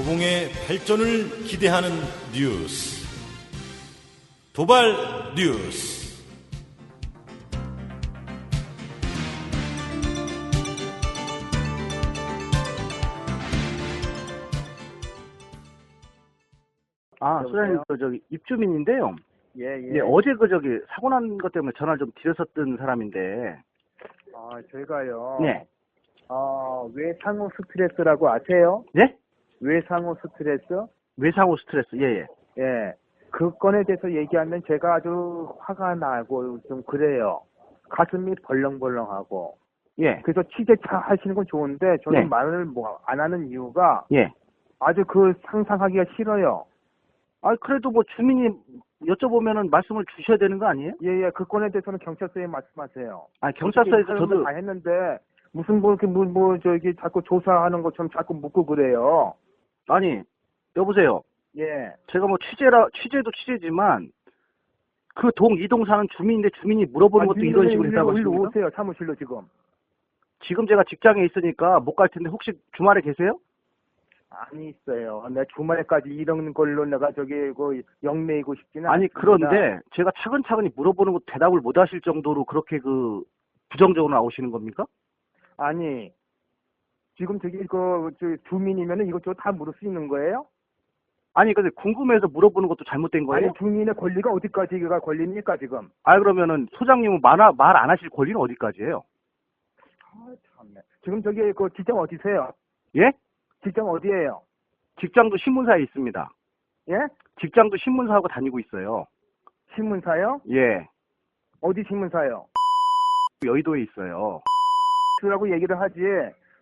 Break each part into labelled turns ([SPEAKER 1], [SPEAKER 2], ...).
[SPEAKER 1] 도봉의 발전을 기대하는 뉴스. 도발 뉴스.
[SPEAKER 2] 소장님, 입주민인데요. 예, 어제 사고 난 것 때문에 전화를 좀 드렸었던 사람인데.
[SPEAKER 3] 저희가요.
[SPEAKER 2] 네.
[SPEAKER 3] 외상후 스트레스라고 아세요?
[SPEAKER 2] 네?
[SPEAKER 3] 외상후 스트레스?
[SPEAKER 2] 외상후 스트레스, 예.
[SPEAKER 3] 예. 그 건에 대해서 얘기하면 제가 아주 화가 나고 좀 그래요. 가슴이 벌렁벌렁하고.
[SPEAKER 2] 예.
[SPEAKER 3] 그래서 취재 잘 하시는 건 좋은데 저는
[SPEAKER 2] 네.
[SPEAKER 3] 말을 안 하는 이유가
[SPEAKER 2] 예.
[SPEAKER 3] 아주 상상하기가 싫어요.
[SPEAKER 2] 그래도 주민이 여쭤보면은 말씀을 주셔야 되는 거 아니에요?
[SPEAKER 3] 예. 그 건에 대해서는 경찰서에 말씀하세요.
[SPEAKER 2] 경찰서에서 저도.
[SPEAKER 3] 다 했는데 무슨 자꾸 조사하는 것처럼 자꾸 묻고 그래요.
[SPEAKER 2] 아니, 여보세요.
[SPEAKER 3] 예.
[SPEAKER 2] 제가 취재도 취재지만 그 이동 사는 주민인데 주민이 물어보는 것도 이런 식으로 했다고
[SPEAKER 3] 일로
[SPEAKER 2] 하십니까?
[SPEAKER 3] 오세요, 사무실로 지금.
[SPEAKER 2] 지금 제가 직장에 있으니까 못 갈 텐데 혹시 주말에 계세요?
[SPEAKER 3] 아니, 있어요. 내가 주말에까지 이런 걸로 내가 영매이고 싶지는
[SPEAKER 2] 아니,
[SPEAKER 3] 않습니다.
[SPEAKER 2] 그런데 제가 차근차근히 물어보는 것 대답을 못 하실 정도로 그렇게 부정적으로 나오시는 겁니까?
[SPEAKER 3] 아니, 지금 주민이면은 이것저것 다 물을 수 있는 거예요?
[SPEAKER 2] 아니, 근데 궁금해서 물어보는 것도 잘못된 거예요?
[SPEAKER 3] 아니, 주민의 권리가 어디까지가 권리입니까, 지금?
[SPEAKER 2] 그러면은 소장님은 말 안 하실 권리는 어디까지예요?
[SPEAKER 3] 참네. 지금 직장 어디세요?
[SPEAKER 2] 예?
[SPEAKER 3] 직장 어디예요?
[SPEAKER 2] 직장도 신문사에 있습니다.
[SPEAKER 3] 예?
[SPEAKER 2] 직장도 신문사하고 다니고 있어요.
[SPEAKER 3] 신문사요?
[SPEAKER 2] 예.
[SPEAKER 3] 어디 신문사요?
[SPEAKER 2] 여의도에 있어요.
[SPEAKER 3] 라고 얘기를 하지.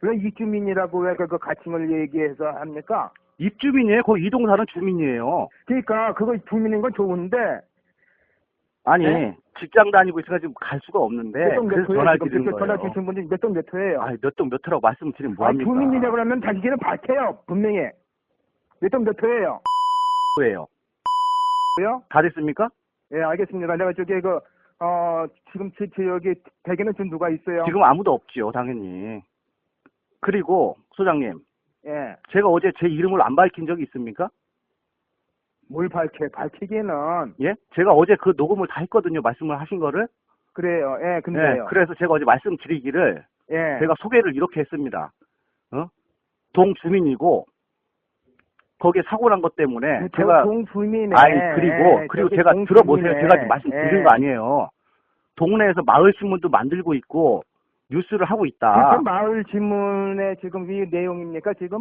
[SPEAKER 3] 왜 입주민이라고 왜 그 가칭을 얘기해서 합니까?
[SPEAKER 2] 입주민이에요? 거기 이동 사는 주민이에요.
[SPEAKER 3] 그러니까 그거 주민인 건 좋은데.
[SPEAKER 2] 아니,
[SPEAKER 3] 네?
[SPEAKER 2] 직장 다니고 있어서 지금 갈 수가 없는데 그래서 전화를 드리는 거예요.
[SPEAKER 3] 전화 주신 분들이 몇 호예요?
[SPEAKER 2] 몇 호라고 말씀드리면 뭐합니까?
[SPEAKER 3] 주민이라고 하면 자기는 밝혀요. 분명히. 몇 호예요?
[SPEAKER 2] 왜요?
[SPEAKER 3] 왜요?
[SPEAKER 2] 다 됐습니까?
[SPEAKER 3] 예, 알겠습니다. 내가 지금 여기 댁에는 지금 누가 있어요?
[SPEAKER 2] 지금 아무도 없지요, 당연히. 그리고 소장님.
[SPEAKER 3] 예.
[SPEAKER 2] 제가 어제 제 이름을 안 밝힌 적이 있습니까?
[SPEAKER 3] 뭘 밝히기는.
[SPEAKER 2] 예? 제가 어제 그 녹음을 다 했거든요, 말씀을 하신 거를.
[SPEAKER 3] 그래요. 예, 근데요.
[SPEAKER 2] 예, 그래서 제가 어제 말씀드리기를
[SPEAKER 3] 예.
[SPEAKER 2] 제가 소개를 이렇게 했습니다. 동 주민이고 거기에 사고 난 것 때문에 제가
[SPEAKER 3] 동 주민이네.
[SPEAKER 2] 그리고 제가 들어보세요. 제가 지금 말씀드린 거 아니에요. 동네에서 마을 신문도 만들고 있고 뉴스를 하고 있다.
[SPEAKER 3] 지금 마을 신문에 지금 이 내용입니까? 지금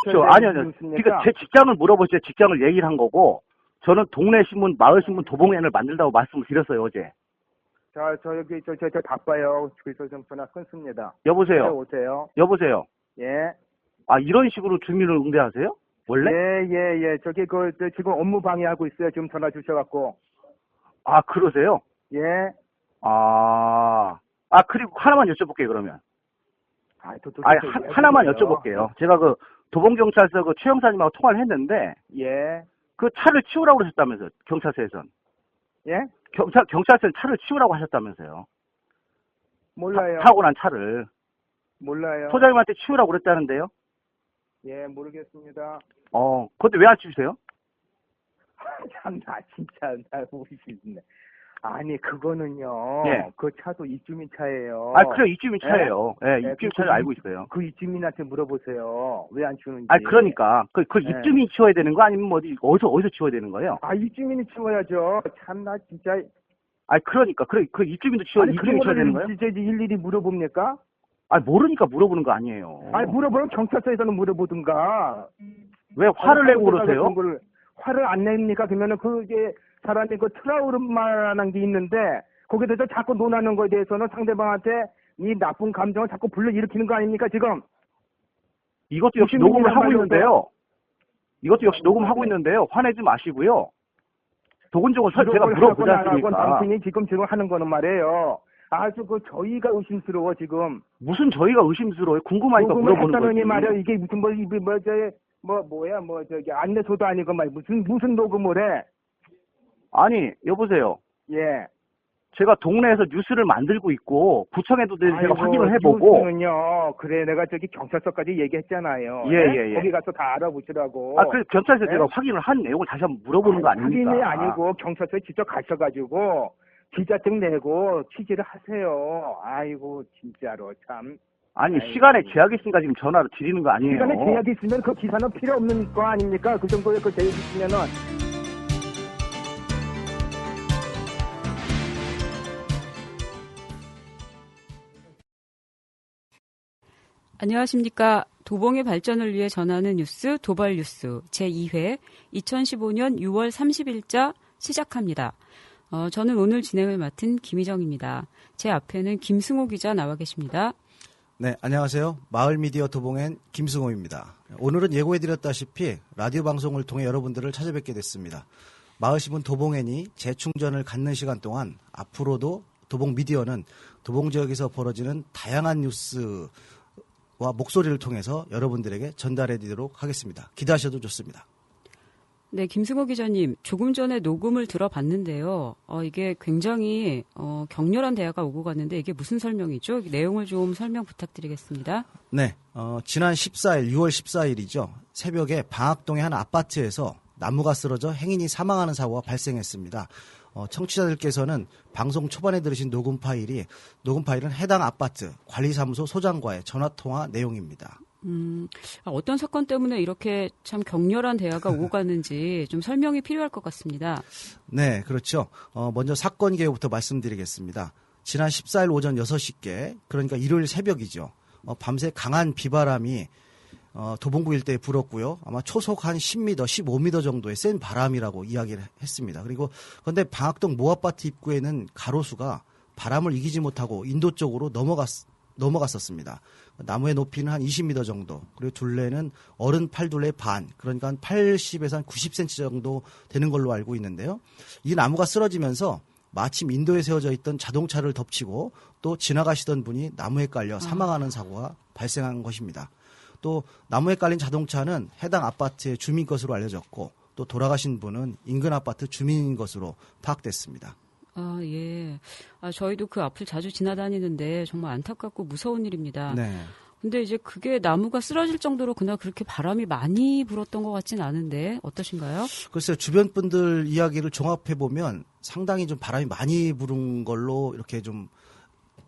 [SPEAKER 2] 아니요. 그러니까 제 직장을 물어보시죠. 직장을 얘기를 한 거고 저는 동네 신문, 마을 신문 도봉엔을 만들다고 말씀을 드렸어요, 어제.
[SPEAKER 3] 저 바빠요. 그래서 좀 전화 끊습니다.
[SPEAKER 2] 여보세요.
[SPEAKER 3] 오세요.
[SPEAKER 2] 여보세요.
[SPEAKER 3] 예.
[SPEAKER 2] 이런 식으로 주민을 응대하세요? 원래?
[SPEAKER 3] 예. 지금 업무 방해하고 있어요. 지금 전화 주셔갖고.
[SPEAKER 2] 그러세요?
[SPEAKER 3] 예.
[SPEAKER 2] 그리고 하나만 여쭤볼게요, 그러면. 하나만
[SPEAKER 3] 얘기해요.
[SPEAKER 2] 여쭤볼게요. 제가 도봉경찰서 최 형사님하고 통화를 했는데.
[SPEAKER 3] 예.
[SPEAKER 2] 그 차를 치우라고 그러셨다면서요, 경찰서에선.
[SPEAKER 3] 예?
[SPEAKER 2] 경찰서에서 차를 치우라고 하셨다면서요.
[SPEAKER 3] 몰라요.
[SPEAKER 2] 타고 난 차를.
[SPEAKER 3] 몰라요.
[SPEAKER 2] 소장님한테 치우라고 그랬다는데요?
[SPEAKER 3] 예, 모르겠습니다.
[SPEAKER 2] 근데 왜 안 치우세요?
[SPEAKER 3] 나 진짜, 모르겠네. 아니, 그거는요.
[SPEAKER 2] 예.
[SPEAKER 3] 그 차도 입주민 차예요.
[SPEAKER 2] 그래요, 입주민 차예요. 예, 입주민 차를 알고 있어요.
[SPEAKER 3] 그 입주민한테 물어보세요. 왜 안 치우는지.
[SPEAKER 2] 그러니까. 그 입주민이 치워야 되는 거 아니면 어디서 치워야 되는 거예요?
[SPEAKER 3] 입주민이 치워야죠. 참나, 진짜.
[SPEAKER 2] 그러니까. 그 입주민도 입주민이 치워야 되는 거예요?
[SPEAKER 3] 진짜 일일이 물어봅니까?
[SPEAKER 2] 모르니까 물어보는 거 아니에요.
[SPEAKER 3] 물어보면 경찰서에서는 물어보든가.
[SPEAKER 2] 왜 화를 내고 그러세요?
[SPEAKER 3] 화를 안 냅니까? 그러면은 그게 사람이 트라우마라는 게 있는데 거기에 대해서 자꾸 논하는 거에 대해서는 상대방한테 이 나쁜 감정을 자꾸 불러일으키는 거 아닙니까, 지금?
[SPEAKER 2] 이것도 역시 녹음을 하고 있는데요. 화내지 마시고요. 도근적으로 제가 물어보지 않습니까?
[SPEAKER 3] 당신이 지금 하는 거는 말이에요. 아주 저희가 의심스러워, 지금.
[SPEAKER 2] 무슨 저희가 의심스러워요? 궁금하니까 물어보는 거지.
[SPEAKER 3] 말이야. 이게 무슨 안내소도 아니고 무슨 녹음을 해.
[SPEAKER 2] 아니, 여보세요.
[SPEAKER 3] 예.
[SPEAKER 2] 제가 동네에서 뉴스를 만들고 있고 구청에도 제가 확인을 해보고.
[SPEAKER 3] 뉴스는요. 그래 내가 저기 경찰서까지 얘기했잖아요.
[SPEAKER 2] 예.
[SPEAKER 3] 거기 가서 다 알아보시라고.
[SPEAKER 2] 그래서 경찰서에 제가 확인을 한 내용을 다시 한번 물어보는 거 아닙니까?
[SPEAKER 3] 확인이 아니고 경찰서에 직접 가셔가지고 기자증 내고 취재를 하세요. 아이고 진짜로 참.
[SPEAKER 2] 아니 시간에 제약이 있으니까 지금 전화를 드리는 거 아니에요?
[SPEAKER 3] 시간에 제약이 있으면 그 기사는 필요 없는 거 아닙니까? 그 정도의 그 제약이 있으면은.
[SPEAKER 4] 안녕하십니까. 도봉의 발전을 위해 전하는 뉴스 도발뉴스 제2회 2015년 6월 30일자 시작합니다. 저는 오늘 진행을 맡은 김희정입니다. 제 앞에는 김승호 기자 나와 계십니다.
[SPEAKER 5] 네, 안녕하세요. 마을미디어 도봉엔 김승호입니다. 오늘은 예고해드렸다시피 라디오 방송을 통해 여러분들을 찾아뵙게 됐습니다. 마을신문 도봉엔이 재충전을 갖는 시간 동안 앞으로도 도봉미디어는 도봉 지역에서 벌어지는 다양한 뉴스와 목소리를 통해서 여러분들에게 전달해드리도록 하겠습니다. 기대하셔도 좋습니다.
[SPEAKER 4] 네, 김승호 기자님, 조금 전에 녹음을 들어봤는데요. 이게 굉장히 격렬한 대화가 오고 갔는데 이게 무슨 설명이죠? 내용을 좀 설명 부탁드리겠습니다.
[SPEAKER 5] 네, 지난 14일, 6월 14일이죠. 새벽에 방학동의 한 아파트에서 나무가 쓰러져 행인이 사망하는 사고가 발생했습니다. 청취자들께서는 방송 초반에 들으신 녹음 파일은 해당 아파트 관리사무소 소장과의 전화통화 내용입니다.
[SPEAKER 4] 어떤 사건 때문에 이렇게 참 격렬한 대화가 오고 가는지 좀 설명이 필요할 것 같습니다.
[SPEAKER 5] 네, 그렇죠. 먼저 사건 개요부터 말씀드리겠습니다. 지난 14일 오전 6시께, 그러니까 일요일 새벽이죠. 밤새 강한 비바람이 도봉구 일대에 불었고요. 아마 초속 한 10m, 15m 정도의 센 바람이라고 이야기를 했습니다. 그런데 방학동 모아파트 입구에는 가로수가 바람을 이기지 못하고 인도 쪽으로 넘어갔었습니다. 나무의 높이는 한 20m 정도, 그리고 둘레는 어른 팔둘레 반, 그러니까 한 80에서 한 90cm 정도 되는 걸로 알고 있는데요. 이 나무가 쓰러지면서 마침 인도에 세워져 있던 자동차를 덮치고 또 지나가시던 분이 나무에 깔려 사망하는 사고가 발생한 것입니다. 또 나무에 깔린 자동차는 해당 아파트의 주민 것으로 알려졌고 또 돌아가신 분은 인근 아파트 주민인 것으로 파악됐습니다.
[SPEAKER 4] 예. 저희도 그 앞을 자주 지나다니는데 정말 안타깝고 무서운 일입니다.
[SPEAKER 5] 네.
[SPEAKER 4] 근데 이제 그게 나무가 쓰러질 정도로 그날 그렇게 바람이 많이 불었던 것 같진 않은데 어떠신가요?
[SPEAKER 5] 글쎄요, 주변 분들 이야기를 종합해 보면 상당히 좀 바람이 많이 부른 걸로 이렇게 좀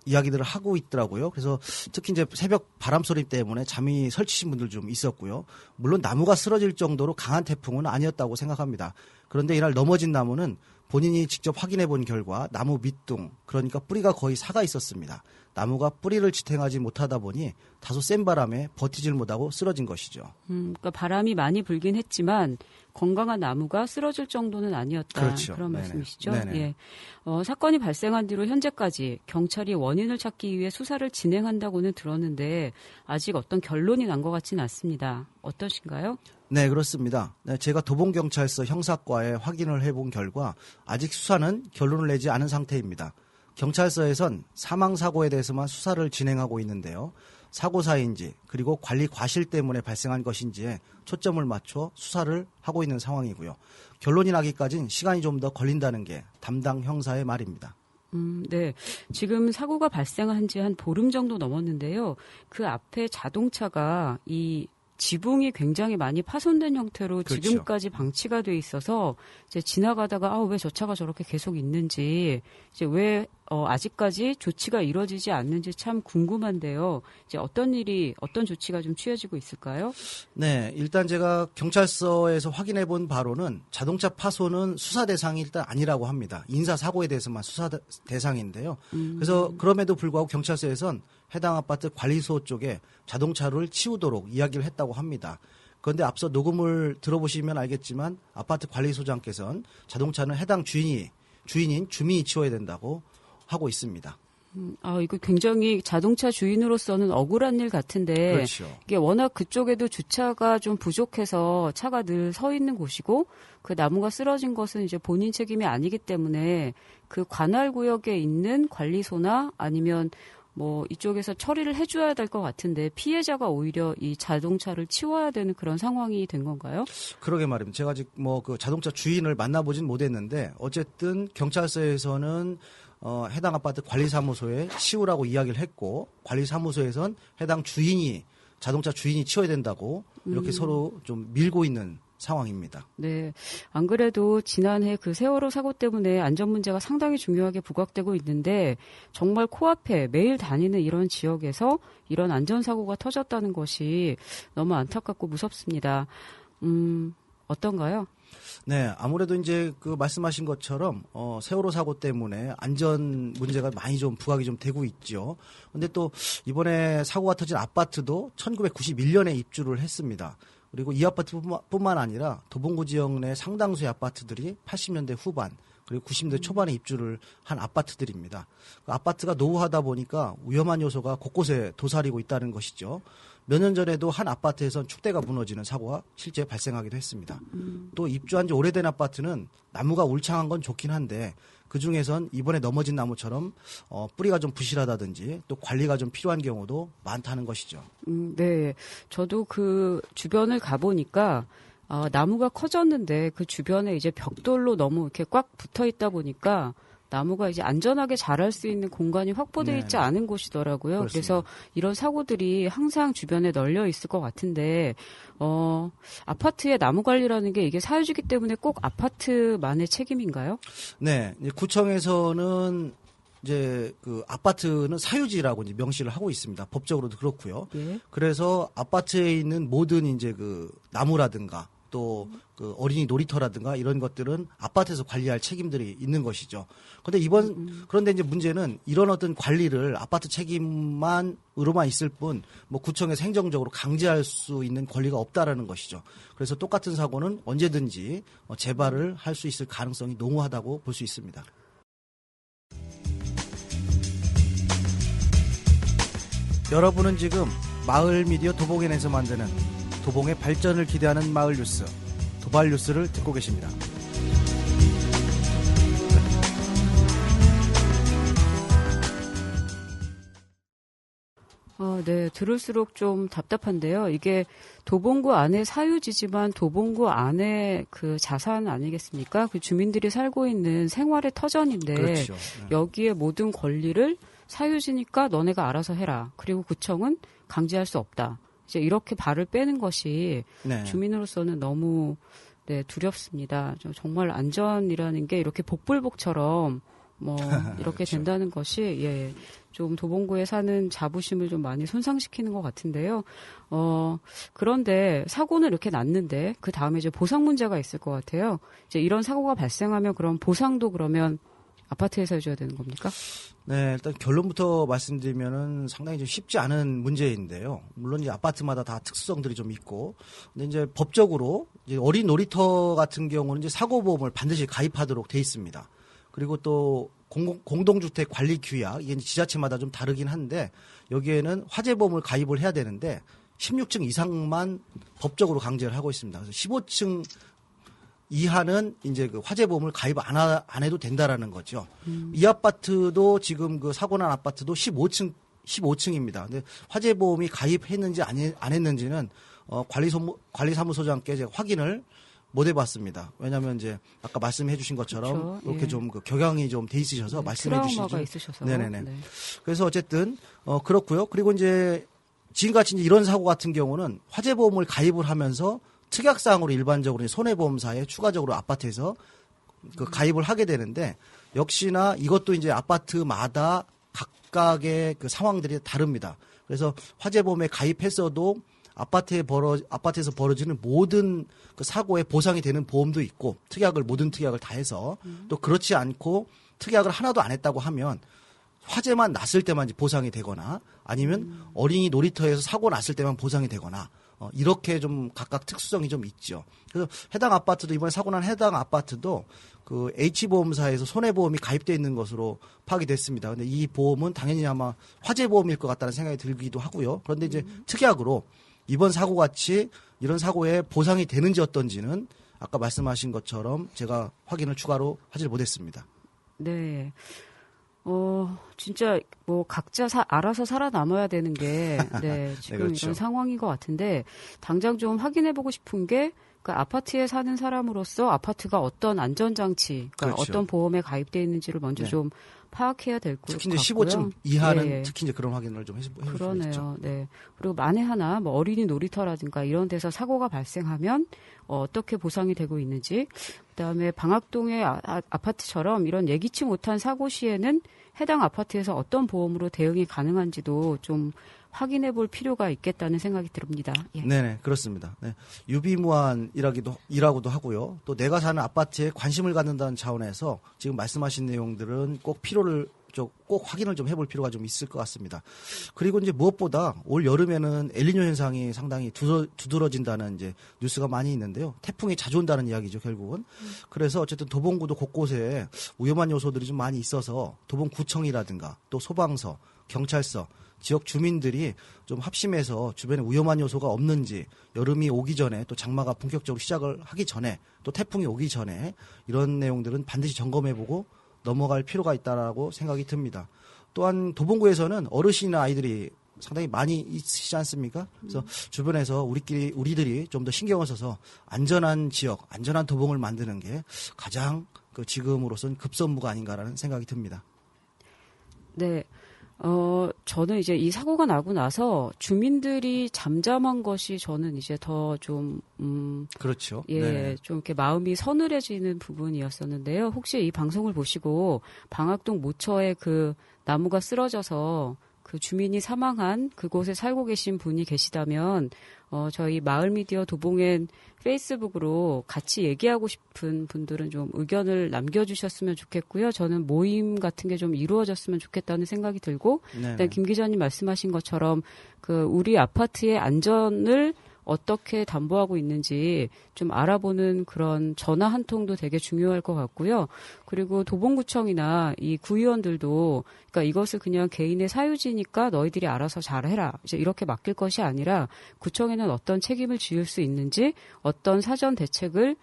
[SPEAKER 5] 이야기들을 하고 있더라고요. 그래서 특히 이제 새벽 바람 소리 때문에 잠이 설치신 분들 좀 있었고요. 물론 나무가 쓰러질 정도로 강한 태풍은 아니었다고 생각합니다. 그런데 이날 넘어진 나무는 본인이 직접 확인해 본 결과 나무 밑둥, 그러니까 뿌리가 거의 사가 있었습니다. 나무가 뿌리를 지탱하지 못하다 보니 다소 센 바람에 버티질 못하고 쓰러진 것이죠.
[SPEAKER 4] 그러니까 바람이 많이 불긴 했지만 건강한 나무가 쓰러질 정도는 아니었다.
[SPEAKER 5] 그렇죠.
[SPEAKER 4] 그런
[SPEAKER 5] 네네.
[SPEAKER 4] 말씀이시죠?
[SPEAKER 5] 네네.
[SPEAKER 4] 예. 사건이 발생한 뒤로 현재까지 경찰이 원인을 찾기 위해 수사를 진행한다고는 들었는데 아직 어떤 결론이 난 것 같지는 않습니다. 어떠신가요?
[SPEAKER 5] 네, 그렇습니다. 네, 제가 도봉경찰서 형사과에 확인을 해본 결과 아직 수사는 결론을 내지 않은 상태입니다. 경찰서에선 사망사고에 대해서만 수사를 진행하고 있는데요. 사고사인지 그리고 관리 과실 때문에 발생한 것인지에 초점을 맞춰 수사를 하고 있는 상황이고요. 결론이 나기까지는 시간이 좀 더 걸린다는 게 담당 형사의 말입니다.
[SPEAKER 4] 네. 지금 사고가 발생한 지 한 보름 정도 넘었는데요. 그 앞에 자동차가 이 지붕이 굉장히 많이 파손된 형태로
[SPEAKER 5] 그렇죠.
[SPEAKER 4] 지금까지 방치가 돼 있어서 이제 지나가다가 왜 저 차가 저렇게 계속 있는지 이제 왜 아직까지 조치가 이루어지지 않는지 참 궁금한데요. 이제 어떤 조치가 좀 취해지고 있을까요?
[SPEAKER 5] 네, 일단 제가 경찰서에서 확인해 본 바로는 자동차 파손은 수사 대상이 일단 아니라고 합니다. 인사 사고에 대해서만 수사 대상인데요. 그래서 그럼에도 불구하고 경찰서에선 해당 아파트 관리소 쪽에 자동차를 치우도록 이야기를 했다고 합니다. 그런데 앞서 녹음을 들어보시면 알겠지만 아파트 관리소장께서는 자동차는 해당 주인인 주민이 치워야 된다고 하고 있습니다.
[SPEAKER 4] 이거 굉장히 자동차 주인으로서는 억울한 일 같은데
[SPEAKER 5] 그렇죠.
[SPEAKER 4] 이게 워낙 그쪽에도 주차가 좀 부족해서 차가 늘 서 있는 곳이고 그 나무가 쓰러진 것은 이제 본인 책임이 아니기 때문에 그 관할 구역에 있는 관리소나 아니면 뭐 이쪽에서 처리를 해줘야 될 것 같은데 피해자가 오히려 이 자동차를 치워야 되는 그런 상황이 된 건가요?
[SPEAKER 5] 그러게 말입니다. 제가 아직 그 자동차 주인을 만나보진 못했는데 어쨌든 경찰서에서는 해당 아파트 관리사무소에 치우라고 이야기를 했고 관리사무소에선 해당 주인이 자동차 주인이 치워야 된다고 이렇게 서로 좀 밀고 있는 상황입니다.
[SPEAKER 4] 네. 안 그래도 지난해 그 세월호 사고 때문에 안전 문제가 상당히 중요하게 부각되고 있는데 정말 코앞에 매일 다니는 이런 지역에서 이런 안전사고가 터졌다는 것이 너무 안타깝고 무섭습니다. 어떤가요?
[SPEAKER 5] 네, 아무래도 이제 그 말씀하신 것처럼 세월호 사고 때문에 안전 문제가 많이 좀 부각이 좀 되고 있죠. 근데 또 이번에 사고가 터진 아파트도 1991년에 입주를 했습니다. 그리고 이 아파트뿐만 아니라 도봉구 지역 내 상당수의 아파트들이 80년대 후반 그리고 90년대 초반에 입주를 한 아파트들입니다. 그 아파트가 노후하다 보니까 위험한 요소가 곳곳에 도사리고 있다는 것이죠. 몇 년 전에도 한 아파트에선 축대가 무너지는 사고가 실제 발생하기도 했습니다. 또 입주한 지 오래된 아파트는 나무가 울창한 건 좋긴 한데 그중에선 이번에 넘어진 나무처럼 뿌리가 좀 부실하다든지 또 관리가 좀 필요한 경우도 많다는 것이죠.
[SPEAKER 4] 네. 저도 그 주변을 가보니까 나무가 커졌는데 그 주변에 이제 벽돌로 너무 이렇게 꽉 붙어 있다 보니까 나무가 이제 안전하게 자랄 수 있는 공간이 확보되어 있지 않은 곳이더라고요.
[SPEAKER 5] 그렇습니다.
[SPEAKER 4] 그래서 이런 사고들이 항상 주변에 널려 있을 것 같은데 아파트의 나무 관리라는 게 이게 사유지기 때문에 꼭 아파트만의 책임인가요?
[SPEAKER 5] 네, 이제 구청에서는 이제 그 아파트는 사유지라고 이제 명시를 하고 있습니다. 법적으로도 그렇고요.
[SPEAKER 4] 예.
[SPEAKER 5] 그래서 아파트에 있는 모든 이제 그 나무라든가 또 그 어린이 놀이터라든가 이런 것들은 아파트에서 관리할 책임들이 있는 것이죠. 그런데 이제 문제는 이런 어떤 관리를 아파트 책임만으로만 있을 뿐 뭐 구청에서 행정적으로 강제할 수 있는 권리가 없다라는 것이죠. 그래서 똑같은 사고는 언제든지 재발을 할 수 있을 가능성이 농후하다고 볼 수 있습니다. 여러분은 지금 마을 미디어 도봉엔에서 만드는 도봉의 발전을 기대하는 마을 뉴스 도발 뉴스를 듣고 계십니다.
[SPEAKER 4] 네, 들을수록 좀 답답한데요. 이게 도봉구 안에 사유지지만 도봉구 안에 그 자산 아니겠습니까? 그 주민들이 살고 있는 생활의 터전인데
[SPEAKER 5] 그렇죠.
[SPEAKER 4] 여기에 모든 권리를 사유지니까 너네가 알아서 해라. 그리고 구청은 강제할 수 없다. 이제 이렇게 발을 빼는 것이
[SPEAKER 5] 네.
[SPEAKER 4] 주민으로서는 너무 두렵습니다. 정말 안전이라는 게 이렇게 복불복처럼 뭐 이렇게
[SPEAKER 5] 그렇죠.
[SPEAKER 4] 된다는 것이 좀 도봉구에 사는 자부심을 좀 많이 손상시키는 것 같은데요. 그런데 사고는 이렇게 났는데 그 다음에 이제 보상 문제가 있을 것 같아요. 이제 이런 사고가 발생하면 그럼 보상도 그러면 아파트에서 해줘야 되는 겁니까?
[SPEAKER 5] 네, 일단 결론부터 말씀드리면은 상당히 좀 쉽지 않은 문제인데요. 물론 이제 아파트마다 다 특수성들이 좀 있고, 근데 이제 법적으로 이제 어린 놀이터 같은 경우는 이제 사고보험을 반드시 가입하도록 돼 있습니다. 그리고 또 공동주택 관리 규약, 이게 이제 지자체마다 좀 다르긴 한데 여기에는 화재보험을 가입을 해야 되는데 16층 이상만 법적으로 강제를 하고 있습니다. 그래서 15층 이하는 이제 그 화재보험을 가입 안 해도 된다라는 거죠. 이 아파트도 지금 그 사고 난 아파트도 15층입니다. 근데 화재보험이 가입했는지 안 했는지는 관리사무소장께 제가 확인을 못 해봤습니다. 왜냐하면 이제 아까 말씀해주신 것처럼
[SPEAKER 4] 그렇죠.
[SPEAKER 5] 이렇게 좀 그 격양이 좀 돼 있으셔서 말씀해주신
[SPEAKER 4] 트라우마가 있으셔서.
[SPEAKER 5] 네네네.
[SPEAKER 4] 네.
[SPEAKER 5] 그래서 어쨌든 그렇고요. 그리고 이제 지금같이 이제 이런 사고 같은 경우는 화재보험을 가입을 하면서 특약사항으로 일반적으로 손해보험사에 추가적으로 아파트에서 그 가입을 하게 되는데 역시나 이것도 이제 아파트마다 각각의 그 상황들이 다릅니다. 그래서 화재보험에 가입했어도 아파트에서 벌어지는 모든 그 사고에 보상이 되는 보험도 있고 모든 특약을 다 해서 또 그렇지 않고 특약을 하나도 안 했다고 하면 화재만 났을 때만 보상이 되거나 아니면 어린이 놀이터에서 사고 났을 때만 보상이 되거나 이렇게 좀 각각 특수성이 좀 있죠. 그래서 해당 아파트도 이번에 사고 난 해당 아파트도 그 H보험사에서 손해보험이 가입되어 있는 것으로 파악이 됐습니다. 근데 이 보험은 당연히 아마 화재보험일 것 같다는 생각이 들기도 하고요. 그런데 이제 특약으로 이번 사고 같이 이런 사고에 보상이 되는지 어떤지는 아까 말씀하신 것처럼 제가 확인을 추가로 하질 못했습니다.
[SPEAKER 4] 네. 진짜 뭐 각자 알아서 살아남아야 되는 게 지금
[SPEAKER 5] 네, 그렇죠.
[SPEAKER 4] 이런 상황인 것 같은데 당장 좀 확인해보고 싶은 게 그러니까 아파트에 사는 사람으로서 아파트가 어떤 안전장치, 그러니까
[SPEAKER 5] 그렇죠.
[SPEAKER 4] 어떤 보험에 가입되어 있는지를 먼저
[SPEAKER 5] 네.
[SPEAKER 4] 좀 파악해야 될 것 같고요.
[SPEAKER 5] 특히 이제 15층 이하는
[SPEAKER 4] 예.
[SPEAKER 5] 특히 이제 그런 확인을 좀 해주시죠.
[SPEAKER 4] 그러네요. 네. 그리고 만에 하나 뭐 어린이 놀이터라든가 이런 데서 사고가 발생하면 어떻게 보상이 되고 있는지, 그다음에 방학동의 아파트처럼 이런 예기치 못한 사고 시에는 해당 아파트에서 어떤 보험으로 대응이 가능한지도 좀 확인해 볼 필요가 있겠다는 생각이 듭니다. 예.
[SPEAKER 5] 네네, 그렇습니다. 네. 유비무환이라고도 하고요. 또 내가 사는 아파트에 관심을 갖는다는 차원에서 지금 말씀하신 내용들은 꼭 꼭 확인을 좀 해볼 필요가 좀 있을 것 같습니다. 그리고 이제 무엇보다 올 여름에는 엘니뇨 현상이 상당히 두드러진다는 이제 뉴스가 많이 있는데요. 태풍이 자주 온다는 이야기죠, 결국은. 그래서 어쨌든 도봉구도 곳곳에 위험한 요소들이 좀 많이 있어서 도봉구청이라든가 또 소방서, 경찰서, 지역 주민들이 좀 합심해서 주변에 위험한 요소가 없는지, 여름이 오기 전에 또 장마가 본격적으로 시작을 하기 전에 또 태풍이 오기 전에 이런 내용들은 반드시 점검해보고 넘어갈 필요가 있다라고 생각이 듭니다. 또한 도봉구에서는 어르신이나 아이들이 상당히 많이 있으시지 않습니까? 그래서 주변에서 우리들이 좀 더 신경을 써서 안전한 지역, 안전한 도봉을 만드는 게 가장 지금으로서는 급선무가 아닌가라는 생각이 듭니다.
[SPEAKER 4] 네. 저는 이제 이 사고가 나고 나서 주민들이 잠잠한 것이 저는 이제 더 좀,
[SPEAKER 5] 그렇죠.
[SPEAKER 4] 예,
[SPEAKER 5] 네네.
[SPEAKER 4] 좀 이렇게 마음이 서늘해지는 부분이었었는데요. 혹시 이 방송을 보시고 방학동 모처에 그 나무가 쓰러져서 그 주민이 사망한 그곳에 살고 계신 분이 계시다면, 저희 마을미디어 도봉엔 페이스북으로 같이 얘기하고 싶은 분들은 좀 의견을 남겨주셨으면 좋겠고요. 저는 모임 같은 게 좀 이루어졌으면 좋겠다는 생각이 들고, 일단 김 기자님 말씀하신 것처럼 우리 아파트의 안전을 어떻게 담보하고 있는지 좀 알아보는 그런 전화 한 통도 되게 중요할 것 같고요. 그리고 도봉구청이나 이 구의원들도, 그러니까 이것을 그냥 개인의 사유지니까 너희들이 알아서 잘해라, 이제 이렇게 맡길 것이 아니라 구청에는 어떤 책임을 지을 수 있는지, 어떤 사전 대책을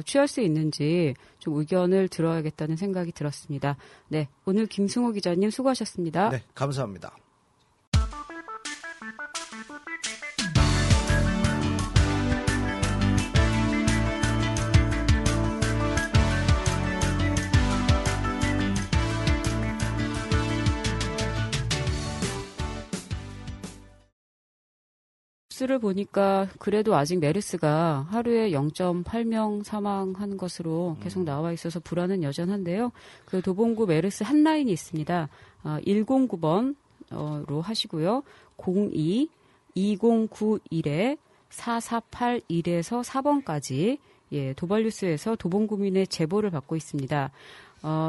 [SPEAKER 4] 취할 수 있는지 좀 의견을 들어야겠다는 생각이 들었습니다. 네, 오늘 김승호 기자님 수고하셨습니다.
[SPEAKER 5] 네, 감사합니다.
[SPEAKER 4] 뉴스를 보니까 그래도 아직 메르스가 하루에 0.8명 사망하는 것으로 계속 나와 있어서 불안은 여전한데요. 그 도봉구 메르스 한라인이 있습니다. 109번으로 하시고요. 02-2091-4481에서 4번까지 예, 도발뉴스에서 도봉구민의 제보를 받고 있습니다.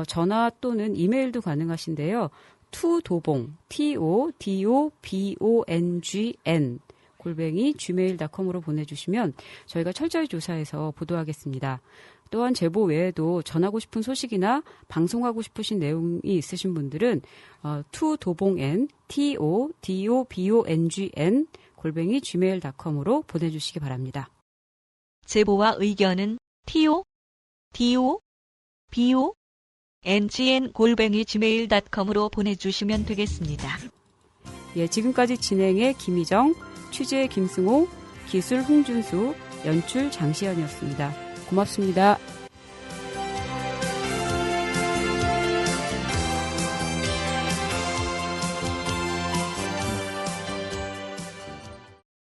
[SPEAKER 4] 전화 또는 이메일도 가능하신데요. 투도봉, TODOBONGN @gmail.com으로 보내주시면 저희가 철저히 조사해서 보도하겠습니다. 또한 제보 외에도 전하고 싶은 소식이나 방송하고 싶으신 내용이 있으신 분들은 투도봉N TODOBONGN @gmail.com으로 보내주시기 바랍니다.
[SPEAKER 6] 제보와 의견은 TODOBONGN @gmail.com으로 보내주시면 되겠습니다.
[SPEAKER 4] 예, 지금까지 진행의 김희정, 취재 김승호, 기술 홍준수, 연출 장시연이었습니다. 고맙습니다.